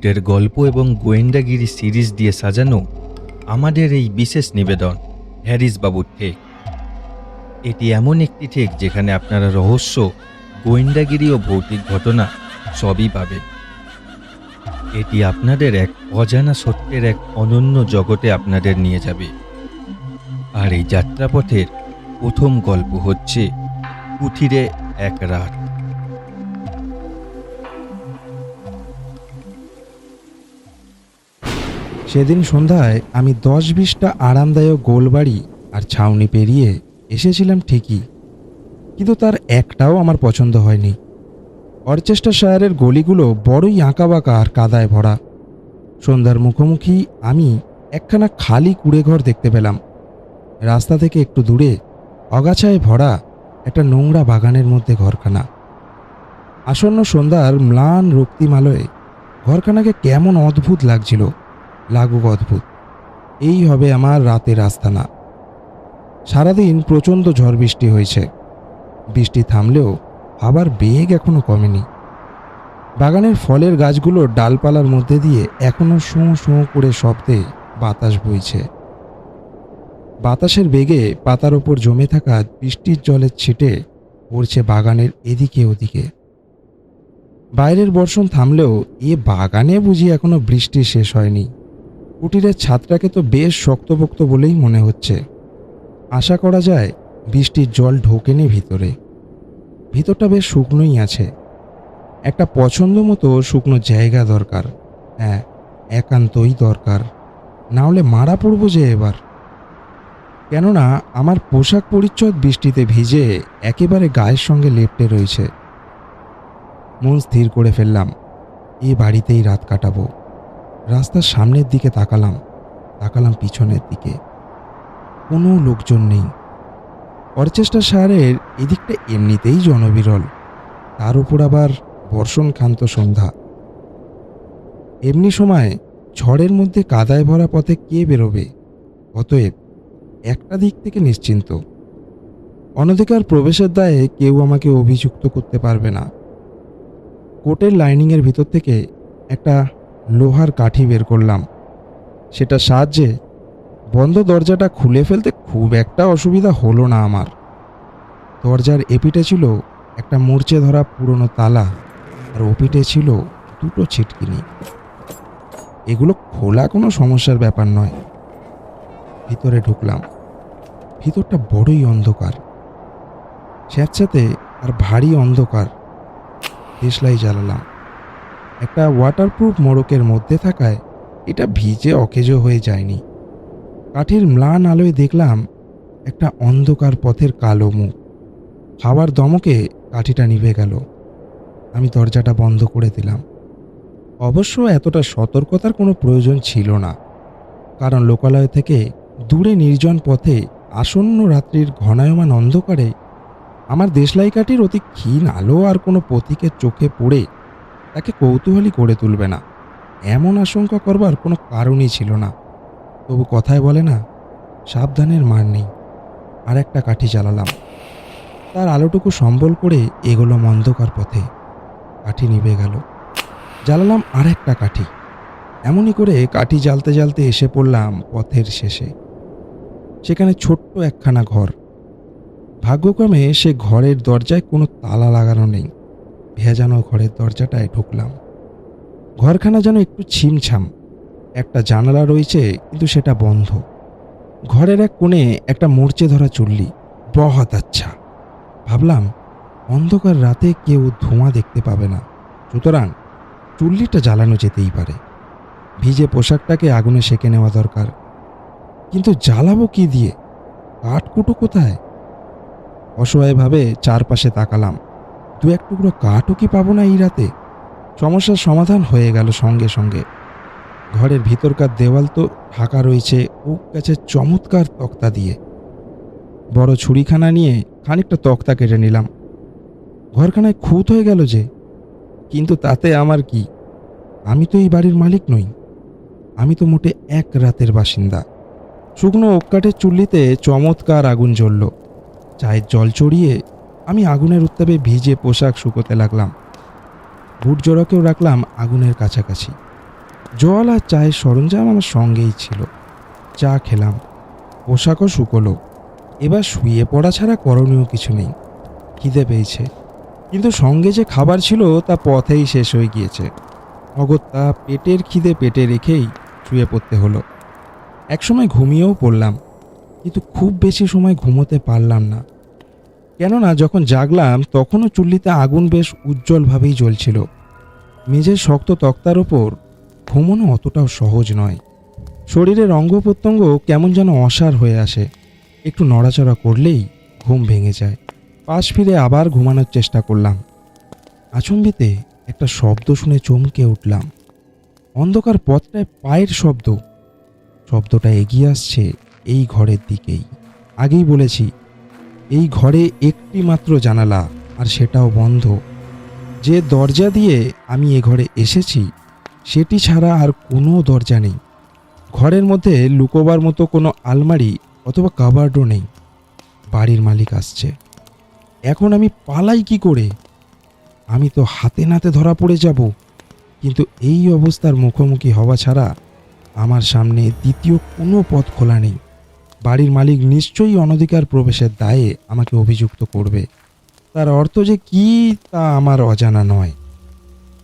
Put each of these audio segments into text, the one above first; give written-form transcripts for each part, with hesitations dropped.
ভূতের গল্প এবং গোয়েন্দাগিরি সিরিজ দিয়ে সাজানো আমাদের এই বিশেষ নিবেদন হ্যারিস বাবুর ঠেক। এটি এমন একটি ঠেক যেখানে আপনারা রহস্য, গোয়েন্দাগিরি ও ভৌতিক ঘটনা সবই পাবেন। এটি আপনাদের এক অজানা সত্যের এক অনন্য জগতে আপনাদের নিয়ে যাবে। আর এই যাত্রাপথের প্রথম গল্প হচ্ছে কুঠিরে এক রাত। সেদিন সন্ধ্যায় আমি 10-20টা আরামদায়ক গোলবাড়ি আর ছাউনি পেরিয়ে এসেছিলাম ঠিকই, কিন্তু তার একটাও আমার পছন্দ হয়নি। অরচেস্টারশায়ারের গলিগুলো বড়ই আঁকাবাঁকা আর কাদায় ভরা। সন্ধ্যার মুখোমুখি আমি একখানা খালি কুঁড়েঘর দেখতে পেলাম। রাস্তা থেকে একটু দূরে অগাছায় ভরা একটা নোংরা বাগানের মধ্যে ঘরখানা। আসন্ন সন্ধ্যার ম্লান রক্তিম আলোয় ঘরখানাকে কেমন অদ্ভুত লাগছিল, লাগুক অদ্ভুত। এই হবে আমার রাতের আস্তানা। সারাদিন প্রচণ্ড ঝড় বৃষ্টি হয়েছে। বৃষ্টি থামলেও আবার বেগ এখনো কমেনি। বাগানের ফলের গাছগুলোর ডালপালার মধ্যে দিয়ে এখনো শোঁ শোঁ করে শব্দে বাতাস বইছে। বাতাসের বেগে পাতার ওপর জমে থাকা বৃষ্টির জলের ছিটে পড়ছে বাগানের এদিকে ওদিকে। বাইরের বর্ষণ থামলেও এ বাগানে বুঝি এখনো বৃষ্টি শেষ হয়নি। কুটিরের ছাদটাকে তো বেশ শক্তপোক্ত বলেই মনে হচ্ছে। আশা করা যায় বৃষ্টির জল ঢোকেনি ভিতরে। ভিতরটা বেশ শুকনোই আছে। একটা পছন্দ মতো শুকনো জায়গা দরকার। হ্যাঁ, একান্তই দরকার, না হলে মারা পড়ব যে এবার। কেননা আমার পোশাক পরিচ্ছদ বৃষ্টিতে ভিজে একেবারে গায়ের সঙ্গে লেপ্টে রয়েছে। মন স্থির করে ফেললাম এ বাড়িতেই রাত কাটাবো। রাস্তার সামনের দিকে তাকালাম পিছনের দিকে। কোনো লোকজন নেই। অরচেস্টারশায়ারের এদিকটা এমনিতেই জনবিরল, তার উপর আবার বর্ষণক্ষান্ত সন্ধ্যা। এমনি সময় ঝড়ের মধ্যে কাদায় ভরা পথে কে বেরোবে? অতএব একটা দিক থেকে নিশ্চিন্ত। অনধিকার প্রবেশের দায়ে কেউ আমাকে অভিযুক্ত করতে পারবে না। কোটের লাইনিংয়ের ভিতর থেকে একটা লোহার কাঠি বের করলাম। সেটার সাহায্যে বন্ধ দরজাটা খুলে ফেলতে খুব একটা অসুবিধা হলো না আমার। দরজার এপিঠে ছিল একটা মূর্ছে ধরা পুরনো তালা, আর ওপিঠে ছিল দুটো ছিটকিনি। এগুলো খোলা কোনো সমস্যার ব্যাপার নয়। ভিতরে ঢুকলাম। ভিতরটা বড়ই অন্ধকার, স্যাঁতস্যাঁতে আর ভারী অন্ধকার। দেশলাই জ্বালালাম। একটা ওয়াটারপ্রুফ মোড়কের মধ্যে থাকায় এটা ভিজে অকেজো হয়ে যায়নি। কাঠির ম্লান আলোয় দেখলাম একটা অন্ধকার পথের কালো মুখ। হাওয়ার দমকে কাঠিটা নিভে গেল। আমি দরজাটা বন্ধ করে দিলাম। অবশ্য এতটা সতর্কতার কোনো প্রয়োজন ছিল না, কারণ লোকালয় থেকে দূরে নির্জন পথে আসন্ন রাত্রির ঘনায়মান অন্ধকারে আমার দেশলাই কাঠির অতি ক্ষীণ আলো আর কোনো পথিকের চোখে পড়ে তাকে কৌতূহলী করে তুলবে না, এমন আশঙ্কা করবার কোনো কারণই ছিল না। তবু কথায় বলে না, সাবধানের মার নেই। আর একটা কাঠি জ্বালালাম। তার আলোটুকু সম্বল করে এগোলাম অন্ধকার পথে। কাঠি নিভে গেল। জ্বালালাম আর একটা কাঠি। এমনই করে কাঠি জ্বালতে জ্বালতে এসে পড়লাম পথের শেষে। সেখানে ছোট্ট একখানা ঘর। ভাগ্যক্রমে সে ঘরের দরজায় কোনো তালা লাগানো নেই। ভেজানো ঘরের দরজাটায় ঢুকলাম। ঘরখানা যেন একটু ছিমছাম। একটা জানালা রয়েছে, কিন্তু সেটা বন্ধ। ঘরের এক কোণে একটা মূর্ছে ধরা চুল্লি। বহুত আচ্ছা, ভাবলাম অন্ধকার রাতে কেউ ধোঁয়া দেখতে পাবে না, সুতরাং চুল্লিটা জ্বালানো যেতেই পারে। ভিজে পোশাকটাকে আগুনে সেঁকে নেওয়া দরকার। কিন্তু জ্বালাবো কি দিয়ে? কাঠকুটো কোথায়? অসহায়ভাবে চারপাশে তাকালাম। দু এক টুকরো কাঠও কি পাবো না এই রাতে? সমস্যার সমাধান হয়ে গেল সঙ্গে সঙ্গে। ঘরের ভিতরকার দেওয়াল তো ঢাকা রয়েছে ওক গাছের চমৎকার তক্তা দিয়ে। বড় ছুরিখানা নিয়ে খানিকটা তক্তা কেটে নিলাম। ঘরখানায় খুঁত হয়ে গেল যে, কিন্তু তাতে আমার কি? আমি তো এই বাড়ির মালিক নই। আমি তো মোটে এক রাতের বাসিন্দা। শুকনো ওক কাঠের চুল্লিতে চমৎকার আগুন জ্বলল। চায়ের জল চড়িয়ে আমি আগুনের উত্তাপে ভিজে পোশাক শুকোতে লাগলাম। বুট জোড়াকেও রাখলাম আগুনের কাছাকাছি। জল আর চায়ের সরঞ্জাম আমার সঙ্গেই ছিল। চা খেলাম, পোশাকও শুকোলো। এবার শুয়ে পড়া ছাড়া করণীয় কিছু নেই। খিদে পেয়েছে, কিন্তু সঙ্গে যে খাবার ছিল তা পথেই শেষ হয়ে গিয়েছে। অগত্যা পেটের খিদে পেটে রেখেই শুয়ে পড়তে হলো। একসময় ঘুমিয়েও পড়লাম, কিন্তু খুব বেশি সময় ঘুমোতে পারলাম না। কেননা যখন জাগলাম তখনও চুল্লিতে আগুন বেশ উজ্জ্বলভাবেই জ্বলছিল। মেঝের শক্ত তক্তার ওপর ঘুমোনো অতটাও সহজ নয়। শরীরের অঙ্গ প্রত্যঙ্গ কেমন যেন অসাড় হয়ে আসে। একটু নড়াচড়া করলেই ঘুম ভেঙে যায়। পাশ ফিরে আবার ঘুমানোর চেষ্টা করলাম। আচম্বিতে একটা শব্দ শুনে চমকে উঠলাম। অন্ধকার পথটায় পায়ের শব্দ। শব্দটা এগিয়ে আসছে এই ঘরের দিকেই। আগেই বলেছি, এই ঘরে একটি মাত্র জানালা, আর সেটাও বন্ধ। যে দরজা দিয়ে আমি এ ঘরে এসেছি সেটি ছাড়া আর কোনো দরজা নেই। ঘরের মধ্যে লুকোবার মতো কোনো আলমারি অথবা কাবার্ডও নেই। বাড়ির মালিক আসছে। এখন আমি পালাই কি করে? আমি তো হাতে নাতে ধরা পড়ে যাব। কিন্তু এই অবস্থার মুখোমুখি হওয়া ছাড়া আমার সামনে দ্বিতীয় কোনো পথ খোলা নেই। বাড়ির মালিক নিশ্চয়ই অনধিকার প্রবেশের দায়ে আমাকে অভিযুক্ত করবে। তার অর্থ যে কী তা আমার অজানা নয়।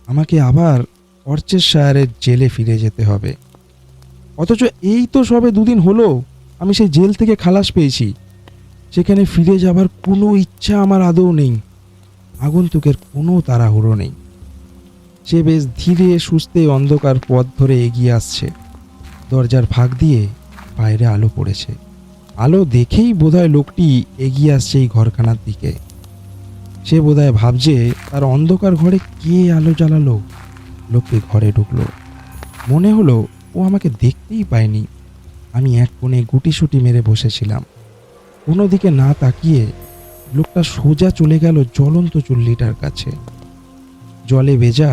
আমাকে আবার অর্চেস্টায়ারের জেলে ফিরে যেতে হবে। অথচ এই তো সবে দুদিন হলো আমি সেই জেল থেকে খালাস পেয়েছি। সেখানে ফিরে যাবার কোনো ইচ্ছা আমার আদৌ নেই। আগন্তুকের কোনো তাড়াহুড়ো নেই। সে বেশ ধীরে সুস্থে অন্ধকার পথ ধরে এগিয়ে আসছে। দরজার ফাঁক দিয়ে বাইরে আলো পড়েছে। আলো দেখেই বোধহয় লোকটি এগিয়ে আসছে এই ঘরখানার দিকে। সে বোধহয় ভাবছে তার অন্ধকার ঘরে কে আলো জ্বালালো। লোকটি ঘরে ঢুকলো। মনে হলো ও আমাকে দেখতেই পায়নি। আমি এক কোণে গুটিসুটি মেরে বসেছিলাম। কোনো দিকে না তাকিয়ে লোকটা সোজা চলে গেল জ্বলন্ত চুল্লিটার কাছে। জলে ভেজা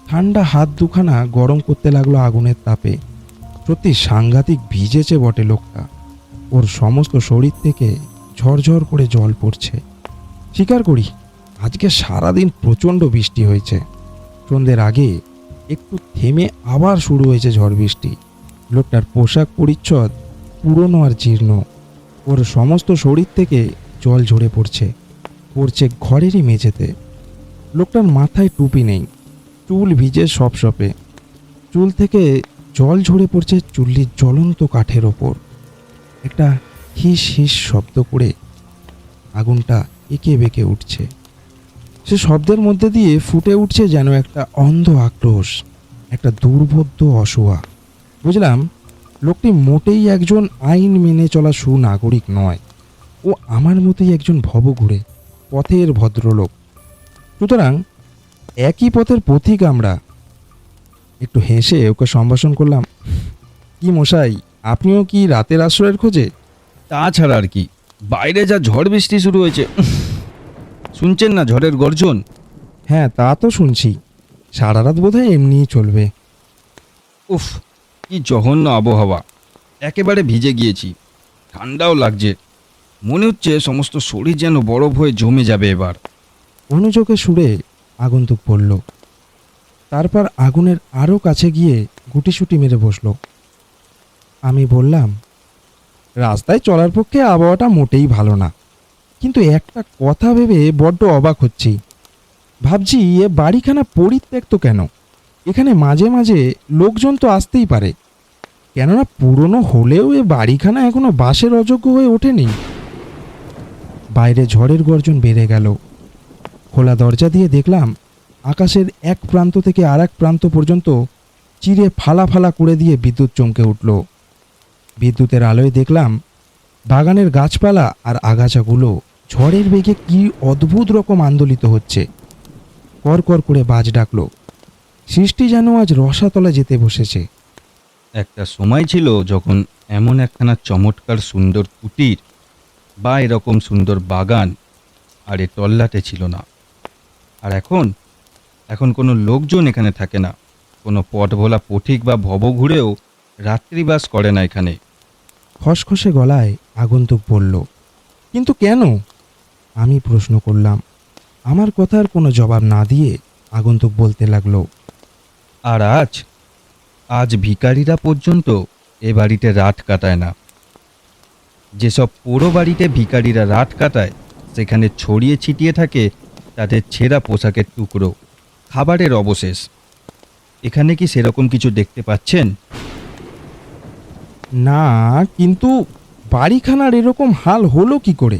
ঠান্ডা হাত দুখানা গরম করতে লাগলো আগুনের তাপে। সত্যি সাংঘাতিক ভিজেছে বটে লোকটা। ওর সমস্ত শরীর থেকে ঝরঝর করে জল পড়ছে। স্বীকার করি, আজকে সারাদিন প্রচণ্ড বৃষ্টি হয়েছে। সন্ধ্যের আগে একটু থেমে আবার শুরু হয়েছে ঝড় বৃষ্টি। লোকটার পোশাক পরিচ্ছদ পুরনো আর জীর্ণ। ওর সমস্ত শরীর থেকে জল ঝরে পড়ছে ঘরেরই মেঝেতে। লোকটার মাথায় টুপি নেই, চুল ভিজে সপসপে। চুল থেকে জল ঝরে পড়ছে চুল্লির জ্বলন্ত কাঠের ওপর। একটা হিস হিস শব্দ করে আগুনটা এঁকে বেঁকে উঠছে। সে শব্দের মধ্যে দিয়ে ফুটে উঠছে যেন একটা অন্ধ আক্রোশ, একটা দুর্বোধ্য অসুয়া। বুঝলাম লোকটি মোটেই একজন আইন মেনে চলা সুনাগরিক নয়। ও আমার মতোই একজন ভবঘুরে পথের ভদ্রলোক। সুতরাং একই পথের পথিক আমরা। একটু হেসে ওকে সম্ভাষণ করলাম। কি মশাই, আপনিও কি রাতের আশ্রয়ের খোঁজে? তাছাড়া আর কি, বাইরে যা ঝড় বৃষ্টি শুরু হয়েছে। শুনছেন না ঝড়ের গর্জন? হ্যাঁ, তা তো শুনছি। সারা রাত বোধহয় এমনিই চলবে। উফ, কি জঘন্য আবহাওয়া। একেবারে ভিজে গিয়েছি, ঠান্ডাও লাগছে। মনে হচ্ছে সমস্ত শরীর যেন বরফ হয়ে জমে যাবে এবার। অনুযোগে সুরে আগন্তুক পড়ল। তারপর আগুনের আরও কাছে গিয়ে গুটিসুটি মেরে বসল। আমি বললাম, রাস্তায় চলার পক্ষে আবহাওয়াটা মোটেই ভালো না, কিন্তু একটা কথা ভেবে বড্ড অবাক হচ্ছি। ভাবছি এ বাড়িখানা পরিত্যক্ত কেন? এখানে মাঝে মাঝে লোকজন তো আসতেই পারে, কেননা পুরনো হলেও এ বাড়িখানা এখনো বাসের অযোগ্য হয়ে ওঠেনি। বাইরে ঝড়ের গর্জন বেড়ে গেল। খোলা দরজা দিয়ে দেখলাম আকাশের এক প্রান্ত থেকে আর এক প্রান্ত পর্যন্ত চিরে ফালা ফালা করে দিয়ে বিদ্যুৎ চমকে উঠল। বিদ্যুতের আলোয় দেখলাম বাগানের গাছপালা আর আগাছাগুলো ঝড়ের বেগে কি অদ্ভুত রকম আন্দোলিত হচ্ছে। কর করে বাজ ডাকলো। সৃষ্টি যেন আজ রসাতলে যেতে বসেছে। একটা সময় ছিল যখন এমন একখানা চমৎকার সুন্দর কুটির বা এরকম সুন্দর বাগান আর এ টল্লাটে ছিল না। আর এখন কোনো লোকজন এখানে থাকে না। কোনো পটভোলা পথিক বা ভবঘুরেও রাত্রিবাস করে না এখানে। খসখসে গলায় আগন্তুক বলল, কিন্তু কেন? আমি প্রশ্ন করলাম। আমার কথার কোনো জবাব না দিয়ে আগন্তুক বলতে লাগলো, আর আজ আজ ভিখারিরা পর্যন্ত এ বাড়িতে রাত কাটায় না। যেসব পোড়ো বাড়িতে ভিখারিরা রাত কাটায় সেখানে ছড়িয়ে ছিটিয়ে থাকে তাদের ছেঁড়া পোশাকের টুকরো, খাবারের অবশেষ। এখানে কি সেরকম কিছু দেখতে পাচ্ছেন? না, কিন্তু বাড়িখানার এরকম হাল হলো কি করে?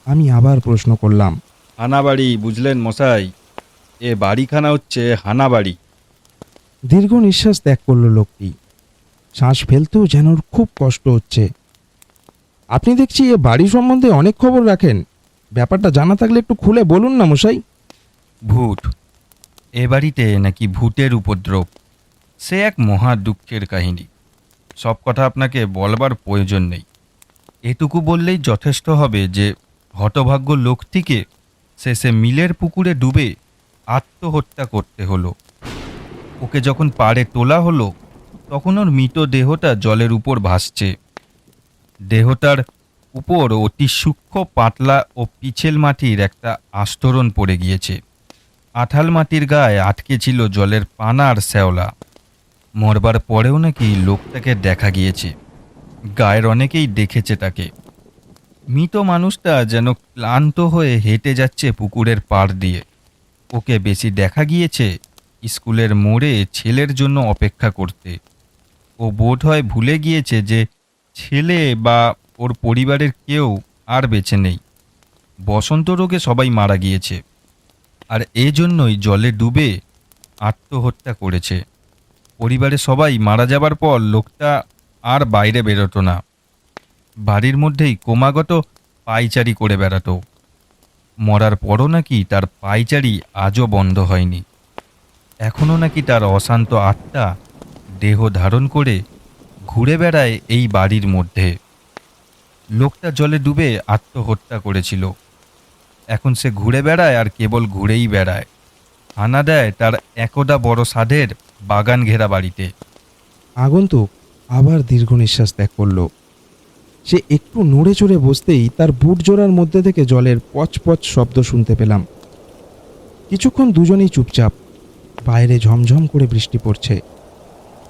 আমি আবার প্রশ্ন করলাম। হানাবাড়ি, বুঝলেন মশাই? এ বাড়িখানা হচ্ছে হানাবাড়ি। দীর্ঘ নিঃশ্বাস ত্যাগ করলো লোকটি। শ্বাস ফেলতেও যেন ওর খুব কষ্ট হচ্ছে। আপনি দেখছি এ বাড়ি সম্বন্ধে অনেক খবর রাখেন। ব্যাপারটা জানা থাকলে একটু খুলে বলুন না মশাই। ভূত, এ বাড়িতে নাকি ভূতের উপদ্রব, সে এক মহা দুঃখের কাহিনী। সব কথা আপনাকে বলবার প্রয়োজন নেই। এটুকু বললেই যথেষ্ট হবে যে হতভাগ্য লোকটিকে শেষে মিলের পুকুরে ডুবে আত্মহত্যা করতে হলো। ওকে যখন পাড়ে তোলা হলো তখন ওর মৃত দেহটা জলের উপর ভাসছে। দেহটার উপর অতি সূক্ষ্ম পাতলা ও পিছেল মাটির একটা আস্তরণ পড়ে গিয়েছে। আঠাল মাটির গায়ে আটকে ছিল জলের পানার শ্যাওলা। মরবার পরেও নাকি লোকটাকে দেখা গিয়েছে, গায়ের অনেকেই দেখেছে তাকে। মৃত মানুষটা যেন ক্লান্ত হয়ে হেঁটে যাচ্ছে পুকুরের পাড় দিয়ে। ওকে বেশি দেখা গিয়েছে স্কুলের মোড়ে ছেলের জন্য অপেক্ষা করতে। ও বোধ হয় ভুলে গিয়েছে যে ছেলে বা ওর পরিবারের কেউ আর বেঁচে নেই। বসন্ত রোগে সবাই মারা গিয়েছে, আর এজন্যই জলে ডুবে আত্মহত্যা করেছে। পরিবারের সবাই মারা যাবার পর লোকটা আর বাইরে বেরোতো না, বাড়ির মধ্যেই ক্রমাগত পায়চারি করে বেড়াতো। মরার পরও নাকি তার পায়চারি আজও বন্ধ হয়নি। এখনও নাকি তার অশান্ত আত্মা দেহ ধারণ করে ঘুরে বেড়ায় এই বাড়ির মধ্যে। লোকটা জলে ডুবে আত্মহত্যা করেছিল, এখন সে ঘুরে বেড়ায় আর কেবল ঘুরেই বেড়ায়। হানা দেয় তার একদা বড় সাধের বাগান ঘেরা বাড়িতে। আগন্তুক আবার দীর্ঘ নিঃশ্বাস ত্যাগ করল। সে একটু নড়ে চড়ে বসতেই তার বুট জোড়ার মধ্যে থেকে জলের পচপচ শব্দ শুনতে পেলাম। কিছুক্ষণ দুজনেই চুপচাপ। বাইরে ঝমঝম করে বৃষ্টি পড়ছে।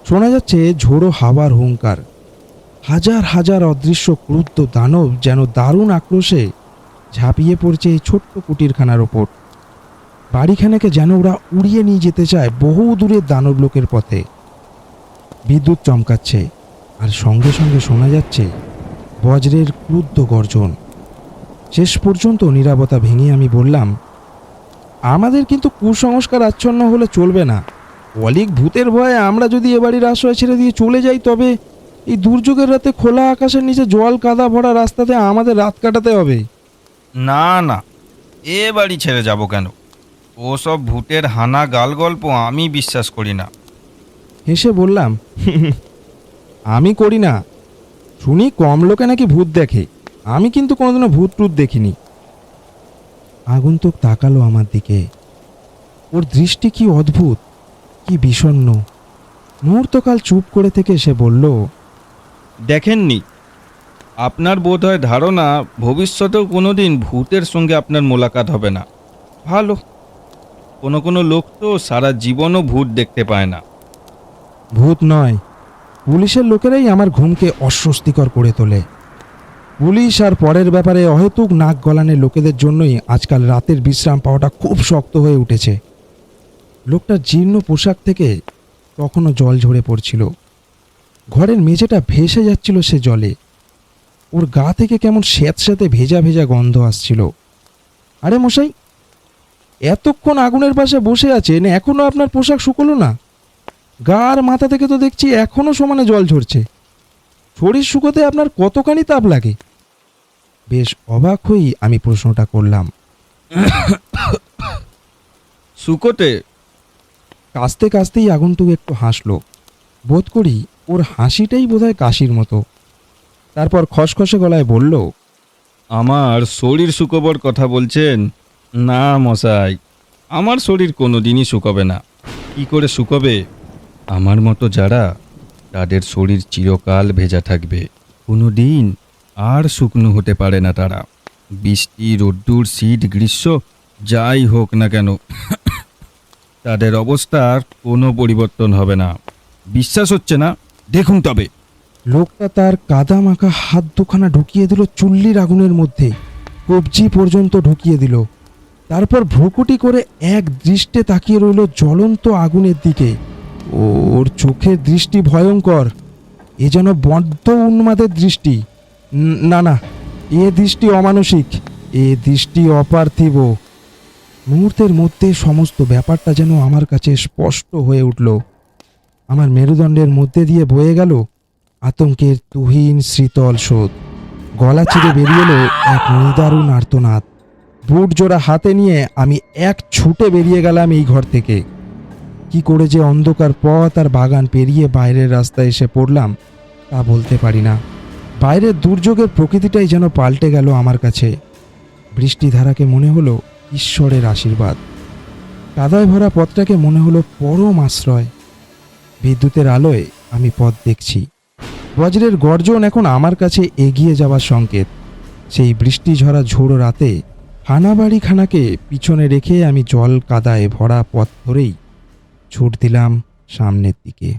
শোনা যাচ্ছে ঝোড়ো হাওয়ার হুঙ্কার। হাজার হাজার অদৃশ্য ক্রুদ্ধ দানব যেন দারুণ আক্রোশে ঝাঁপিয়ে পড়ছে এই ছোট্ট কুটিরখানার ওপর। বাড়িখানাকে যেন ওরা উড়িয়ে নিয়ে যেতে চায় বহু দূরের দানব লোকের পথে। বিদ্যুৎ চমকাচ্ছে, আর সঙ্গে সঙ্গে শোনা যাচ্ছে বজ্রের ক্রুদ্ধ গর্জন। শেষ পর্যন্ত নীরবতা ভেঙে আমি বললাম, আমাদের কিন্তু কুসংস্কার আচ্ছন্ন হলে চলবে না। অলিক ভূতের ভয়ে আমরা যদি এ বাড়ির আশ্রয় ছেড়ে দিয়ে চলে যাই, তবে এই দুর্যোগের রাতে খোলা আকাশের নিচে জল কাদা ভরা রাস্তাতে আমাদের রাত কাটাতে হবে। না না, এ বাড়ি ছেড়ে যাব কেন? ওসব ভূতের হানা গাল গল্প আমি বিশ্বাস করি না। হেসে বললাম, আমি করি না। শুনি কম লোকে নাকি ভূত দেখে, আমি কিন্তু কোনোদিনও ভূত টুত দেখিনি। আগন্তুক তাকালো আমার দিকে। ওর দৃষ্টি কি অদ্ভুত, কি বিষণ্ণ। মুহূর্তকাল চুপ করে থেকে সে বলল, দেখেননি? আপনার বোধহয় ধারণা ভবিষ্যতেও কোনোদিন ভূতের সঙ্গে আপনার মোলাকাত হবে না। ভালো। কোনো কোনো লোক তো সারা জীবনও ভূত দেখতে পায় না। ভূত নয়, পুলিশের লোকেরাই আমার ঘুমকে অস্বস্তিকর করে তোলে। পুলিশ আর পরের ব্যাপারে অহেতুক নাক গলানের লোকেদের জন্যই আজকাল রাতের বিশ্রাম পাওয়াটা খুব শক্ত হয়ে উঠেছে। লোকটার জীর্ণ পোশাক থেকে তখনও জল ঝরে পড়ছিল। ঘরের মেঝেটা ভেসে যাচ্ছিল সে জলে। ওর গা থেকে কেমন স্যাঁতস্যাঁতে ভেজা ভেজা গন্ধ আসছিল। আরে মশাই, এতক্ষণ আগুনের পাশে বসে আছেন, এখনো আপনার পোশাক শুকোলো না? গা আর মাথা থেকে তো দেখছি এখনো সমানে জল ঝরছে। শরীর শুকোতে আপনার কতখানি তাপ লাগে? বেশ অবাক হয়েই আমি প্রশ্নটা করলাম। শুকোতে? কাশতে কাশতেই আগন্তুক একটু হাসলো। বোধ করি ওর হাসিটাই বোধহয় কাশির মতো। তারপর খসখসে গলায় বলল, আমার শরীর শুকোবার কথা বলছেন? না মশাই, আমার শরীর কোনো দিনই শুকোবে না। কি করে শুকোবে? আমার মতো যারা, তাদের শরীর চিরকাল ভেজা থাকবে। কোনো দিন আর শুকনো হতে পারে না তারা। বৃষ্টি, রোদ্দুর, শীত, গ্রীষ্ম যাই হোক না কেন তাদের অবস্থার কোনো পরিবর্তন হবে না। বিশ্বাস হচ্ছে না, দেখুন তবে। লোকটা তার কাদা মাখা হাত দুখানা ঢুকিয়ে দিল চুল্লির আগুনের মধ্যে, কবজি পর্যন্ত ঢুকিয়ে দিল। তারপর ভ্রুকুটি করে এক দৃষ্টে তাকিয়ে রইল জ্বলন্ত আগুনের দিকে। ওর চোখের দৃষ্টি ভয়ঙ্কর, এ যেন বদ্ধ উন্মাদের দৃষ্টি। না না, এ দৃষ্টি অমানসিক, এ দৃষ্টি অপার্থিব। মুহূর্তের মধ্যে সমস্ত ব্যাপারটা যেন আমার কাছে স্পষ্ট হয়ে উঠল। আমার মেরুদণ্ডের মধ্যে দিয়ে বয়ে গেল আতঙ্কের তুহিন শীতল স্রোত। গলা চিরে বেরিয়ে এলো এক নিদারুণ আর্তনাদ। বুট জোড়া হাতে নিয়ে আমি এক ছুটে বেরিয়ে গেলাম এই ঘর থেকে। কি করে যে অন্ধকার পথ আর বাগান পেরিয়ে বাইরের রাস্তায় এসে পড়লাম তা বলতে পারি না। বাইরের দুর্যোগের প্রকৃতিটাই যেন পাল্টে গেল আমার কাছে। বৃষ্টিধারাকে মনে হলো ঈশ্বরের আশীর্বাদ, কাদায় ভরা পথটাকে মনে হলো পরম আশ্রয়। বিদ্যুতের আলোয় আমি পথ দেখছি। বজ্রের গর্জন এখন আমার কাছে এগিয়ে যাওয়ার সংকেত। সেই বৃষ্টি ঝরা ঝোড়ো রাতে হানাবাড়িখানাকে পিছনে রেখে আমি জল কাদায় ভরা পথ ধরেই ছুট দিলাম সামনের দিকে।